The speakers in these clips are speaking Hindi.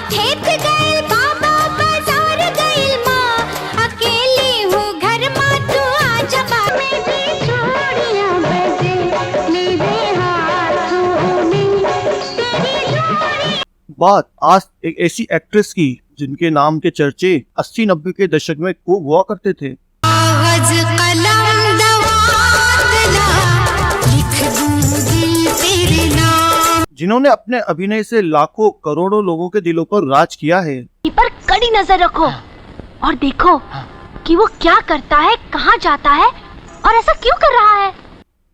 खेत गइल बाबा बाजार गइल माँ अकेली हूँ घर माँ तू आजा में भी चूड़ियाँ बजे मेरे हाथों में तेरी जोड़ी। बात आज एक ऐसी एक्ट्रेस की जिनके नाम के चर्चे 80-90 के दशक में खूब हुआ करते थे। कागज कलम दवातला लिख दूँ दिल तेरे नाम। जिन्होंने अपने अभिनय से लाखों करोड़ों लोगों के दिलों पर राज किया है। पर कड़ी नजर रखो और देखो कि वो क्या करता है, कहाँ जाता है और ऐसा क्यों कर रहा है।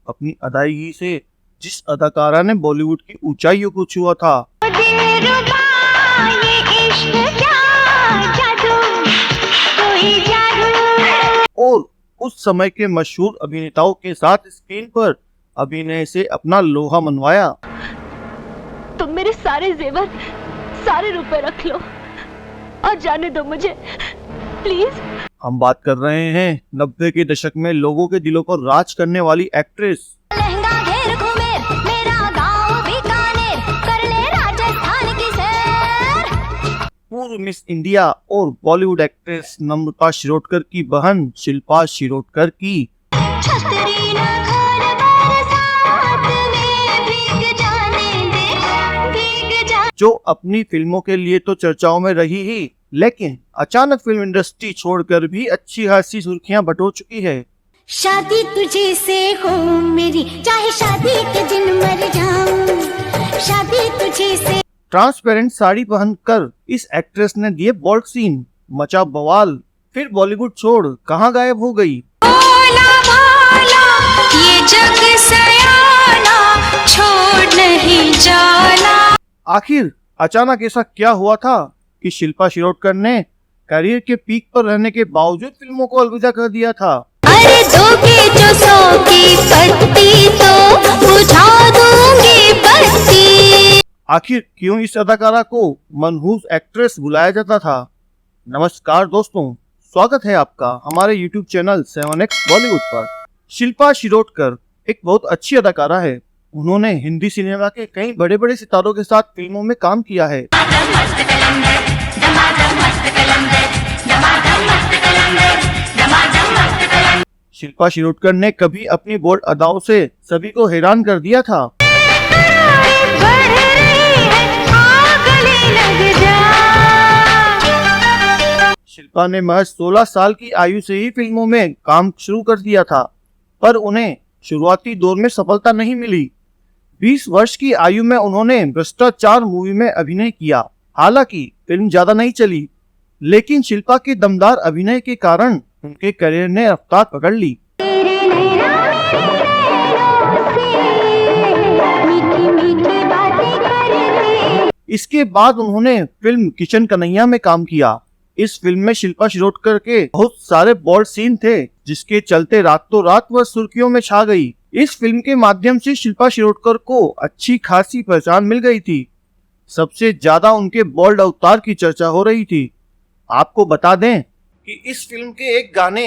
अपनी अदायगी से जिस अदाकारा ने बॉलीवुड की ऊंचाइयों को छुआ था, दिलरुबा ये इश्क क्या जादू कोई जादू। और उस समय के मशहूर अभिनेताओं के साथ स्क्रीन पर अभिनय से अपना लोहा मनवाया। तुम मेरे सारे जेवर, सारे रुपए रख लो और जाने दो मुझे प्लीज। हम बात कर रहे हैं 90 के दशक में लोगों के दिलों पर राज करने वाली एक्ट्रेस। लहंगा घेर घूमे मेरा गाँव बीकानेर कर ले राजस्थान की सैर। पूर्व मिस इंडिया और बॉलीवुड एक्ट्रेस नम्रता शिरोडकर की बहन शिल्पा शिरोडकर की छतरी न घर बरसात में भीग जाने दे भीग जा। जो अपनी फिल्मों के लिए तो चर्चाओं में रही ही, लेकिन अचानक फिल्म इंडस्ट्री छोड़कर भी अच्छी खासी सुर्खियां बटोर चुकी है। शादी तुझे से हो मेरी चाहे शादी के दिन मर जाऊं शादी तुझे से। ट्रांसपेरेंट साड़ी पहनकर इस एक्ट्रेस ने दिए बोल्ड सीन, मचा बवाल, फिर बॉलीवुड छोड़ कहां गायब हो गई। भोला भाला ये जग सयाना छोड़ नहीं जाना। आखिर अचानक ऐसा क्या हुआ था कि शिल्पा शिरोडकर ने करियर के पीक पर रहने के बावजूद फिल्मों को अलविदा कर दिया था। अरे दोगे जो 100 की पत्ती तो बुझा दूंगी बत्ती। आखिर क्यों इस अदाकारा को मनहूस एक्ट्रेस बुलाया जाता था? नमस्कार दोस्तों, स्वागत है आपका हमारे YouTube चैनल 7X बॉलीवुड पर। शिल्पा शिरोडकर एक बहुत अच्छी अदाकारा है। उन्होंने हिंदी सिनेमा के कई बड़े बड़े सितारों के साथ फिल्मों में काम किया है। शिल्पा शिरोडकर ने कभी अपनी बोल्ड अदाओं से सभी को हैरान कर दिया था। शिल्पा ने महज 16 साल की आयु से ही फिल्मों में काम शुरू कर दिया था, पर उन्हें शुरुआती दौर में सफलता नहीं मिली। 20 वर्ष की आयु में उन्होंने भ्रष्टाचार मूवी में अभिनय किया। हालांकि फिल्म ज्यादा नहीं चली, लेकिन शिल्पा के दमदार अभिनय के कारण उनके करियर ने रफ्तार पकड़ ली। इसके बाद उन्होंने फिल्म किशन कन्हैया में काम किया। इस फिल्म में शिल्पा शिरोडकर के बहुत सारे बोल्ड सीन थे, जिसके चलते रातों रात वह सुर्खियों में छा गई। इस फिल्म के माध्यम से शिल्पा शिरोडकर को अच्छी खासी पहचान मिल गई थी। सबसे ज्यादा उनके बोल्ड अवतार की चर्चा हो रही थी। आपको बता दें कि इस फिल्म के एक गाने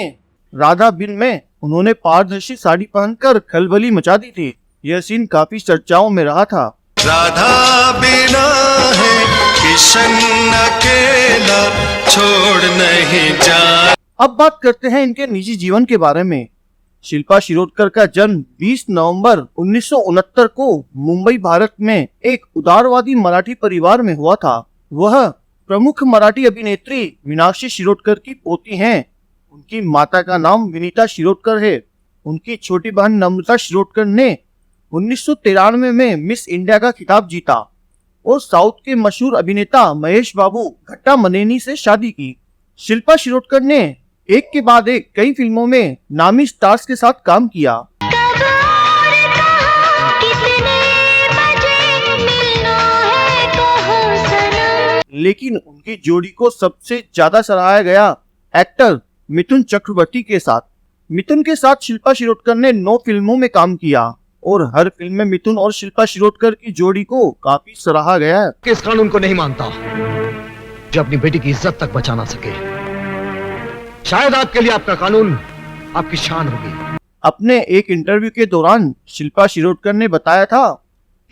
राधा बिन में उन्होंने पारदर्शी साड़ी पहनकर खलबली मचा दी थी। यह सीन काफी चर्चाओं में रहा था। राधा बिना है किशन अकेला छोड़ नहीं जा। अब बात करते हैं इनके निजी जीवन के बारे में। शिल्पा शिरोडकर का जन्म 20 नवंबर 1969 को मुंबई, भारत में एक उदारवादी मराठी परिवार में हुआ था। वह प्रमुख मराठी अभिनेत्री मीनाक्षी शिरोडकर की पोती हैं। उनकी माता का नाम विनीता शिरोडकर है। उनकी छोटी बहन नम्रता शिरोडकर ने 1993 में मिस इंडिया का खिताब जीता और साउथ के मशहूर अभिनेता महेश बाबू घट्टा मनेनी से शादी की। शिल्पा शिरोडकर ने एक के बाद एक कई फिल्मों में नामी स्टार्स के साथ काम किया। लेकिन उनकी जोड़ी को सबसे ज्यादा सराहा गया एक्टर मिथुन चक्रवर्ती के साथ। मिथुन के साथ शिल्पा शिरोडकर ने 9 फिल्मों में काम किया और हर फिल्म में मिथुन और शिल्पा शिरोडकर की जोड़ी को काफी सराहा गया है। किस कानून को नहीं मानता जो अपनी बेटी की इज्जत तक बचा ना सके। शायद आपके लिए आपका कानून आपकी शान होगी। अपने एक इंटरव्यू के दौरान शिल्पा शिरोडकर ने बताया था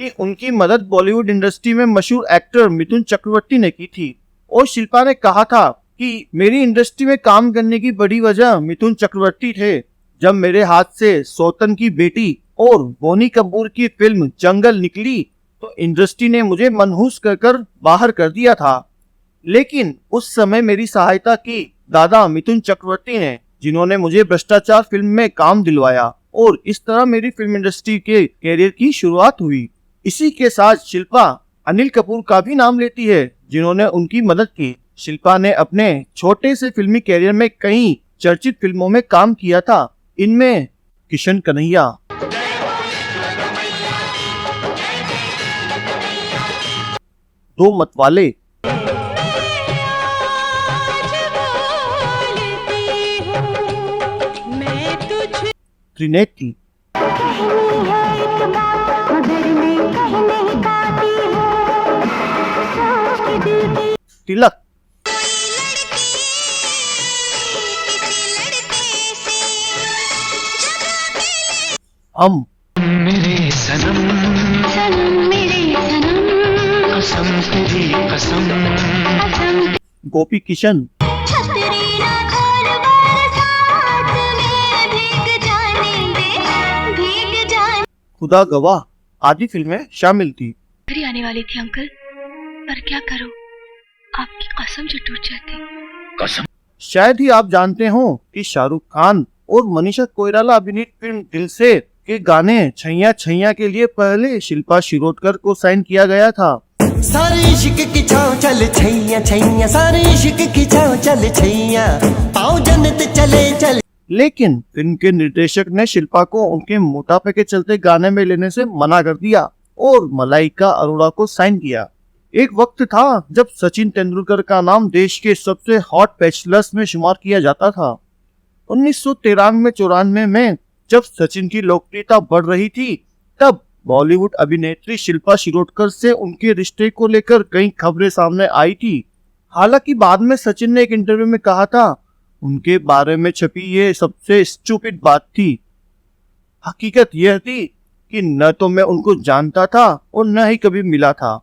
कि उनकी मदद बॉलीवुड इंडस्ट्री में मशहूर एक्टर मिथुन चक्रवर्ती ने की थी और शिल्पा ने कहा था कि मेरी इंडस्ट्री में काम करने की बड़ी वजह मिथुन चक्रवर्ती थे। जब मेरे हाथ से सौतन की बेटी और बोनी कपूर की फिल्म जंगल निकली तो इंडस्ट्री ने मुझे मनहूस कर बाहर कर दिया था, लेकिन उस समय मेरी सहायता की दादा मिथुन चक्रवर्ती ने, जिन्होंने मुझे भ्रष्टाचार फिल्म में काम दिलवाया और इस तरह मेरी फिल्म इंडस्ट्री के कैरियर की शुरुआत हुई। इसी के साथ शिल्पा अनिल कपूर का भी नाम लेती है, जिन्होंने उनकी मदद की। शिल्पा ने अपने छोटे से फिल्मी कैरियर में कई चर्चित फिल्मों में काम किया था, इनमें किशन कन्हैया, दो मतवाले, त्रिनेत्री, तिलक, हम, मेरे सनम कसम तेरी कसम गोपी किशन, खुदा गवाह आदि फिल्में शामिल थी। मेरी आने वाली थी अंकल, पर क्या करूं, आपकी कसम जो टूट जाती। कसम। शायद ही आप जानते हो कि शाहरुख खान और मनीषा कोइराला अभिनीत फिल्म दिल से के गाने छैया छैया के लिए पहले शिल्पा शिरोडकर को साइन किया गया था। सारे इश्क की छाँव चल छैया छैया, सारे इश्क की छाँव चल छैया, पाँव जन्नत चले चल। लेकिन फिल्म के निर्देशक ने शिल्पा को उनके मोटापे के चलते गाने में लेने से मना कर दिया और मलाइका अरोड़ा को साइन किया। एक वक्त था जब सचिन तेंदुलकर का नाम देश के सबसे हॉट बैचलर्स में शुमार किया जाता था। 1993-94 में जब सचिन की लोकप्रियता बढ़ रही थी, तब बॉलीवुड अभिनेत्री शिल्पा शिरोडकर से उनके रिश्ते को लेकर कई खबरें सामने आई थी। हालांकि बाद में सचिन ने एक इंटरव्यू में कहा था, उनके बारे में छपी ये सबसे स्टूपिड बात थी। हकीकत यह थी कि न तो मैं उनको जानता था और न ही कभी मिला था।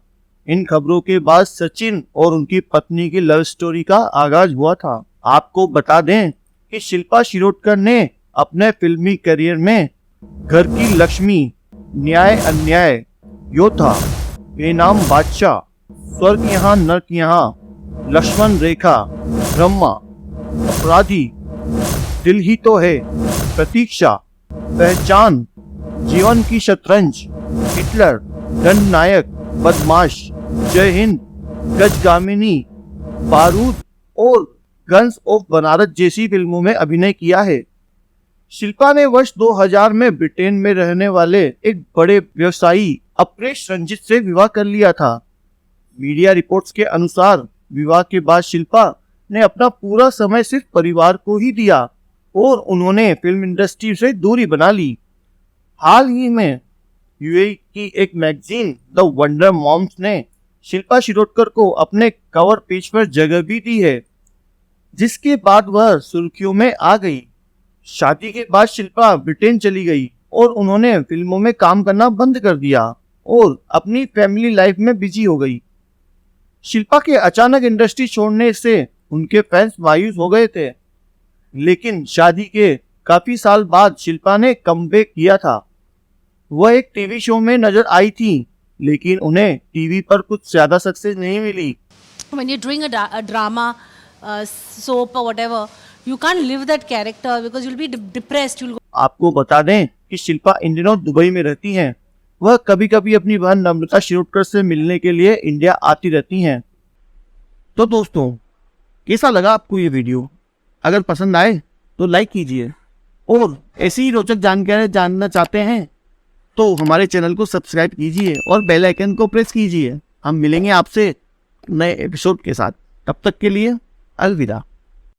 इन खबरों के बाद सचिन और उनकी पत्नी की लव स्टोरी का आगाज हुआ था। आपको बता दें कि शिल्पा शिरोडकर ने अपने फिल्मी करियर में घर की लक्ष्मी, न्याय अन्याय, योद्धा, बेनाम बादशाह, स्वर्ग यहाँ नर्क यहाँ, लक्ष्मण रेखा, ब्रह्मा, अपराधी, दिल ही तो है, प्रतीक्षा, पहचान, जीवन की शतरंज, हिटलर, दंड नायक, बदमाश, जय हिंद, गजगामिनी, बारूद और गन्स ऑफ बनारस जैसी फिल्मों में अभिनय किया है। शिल्पा ने वर्ष 2000 में ब्रिटेन में रहने वाले एक बड़े व्यवसायी अपरेश रंजित से विवाह कर लिया था। मीडिया रिपोर्ट्स के अनुसार विवाह के बाद शिल्पा ने अपना पूरा समय सिर्फ परिवार को ही दिया और उन्होंने फिल्म इंडस्ट्री से दूरी बना ली। हाल ही में यूएई की एक मैगजीन द वंडर मॉम्स ने शिल्पा शिरोडकर को अपने कवर पेज पर जगह भी दी है, जिसके बाद वह सुर्खियों में आ गई। शादी के बाद शिल्पा ब्रिटेन चली गई और उन्होंने फिल्मों में काम करना बंद कर दिया और अपनी फैमिली लाइफ में बिजी हो गई। शिल्पा के अचानक इंडस्ट्री छोड़ने से उनके फैंस मायूस हो गए थे, लेकिन शादी के काफी साल बाद शिल्पा ने कमबैक किया था। वह एक टीवी शो में नजर आई थी, लेकिन उन्हें टीवी पर कुछ ज्यादा सक्सेस नहीं मिली। When you're doing a drama, soap or whatever, you can't live that character because you'll be depressed. You'll go. आपको बता दें कि शिल्पा इन दिनों दुबई में रहती हैं। वह कभी कभी अपनी बहन नम्रता शिरोडकर से मिलने के लिए इंडिया आती रहती हैं। तो दोस्तों, कैसा लगा आपको ये वीडियो? अगर पसंद आए तो लाइक कीजिए और ऐसी ही रोचक जानकारी जानना चाहते हैं तो हमारे चैनल को सब्सक्राइब कीजिए और बेल आइकन को प्रेस कीजिए। हम मिलेंगे आपसे नए एपिसोड के साथ। तब तक के लिए अलविदा।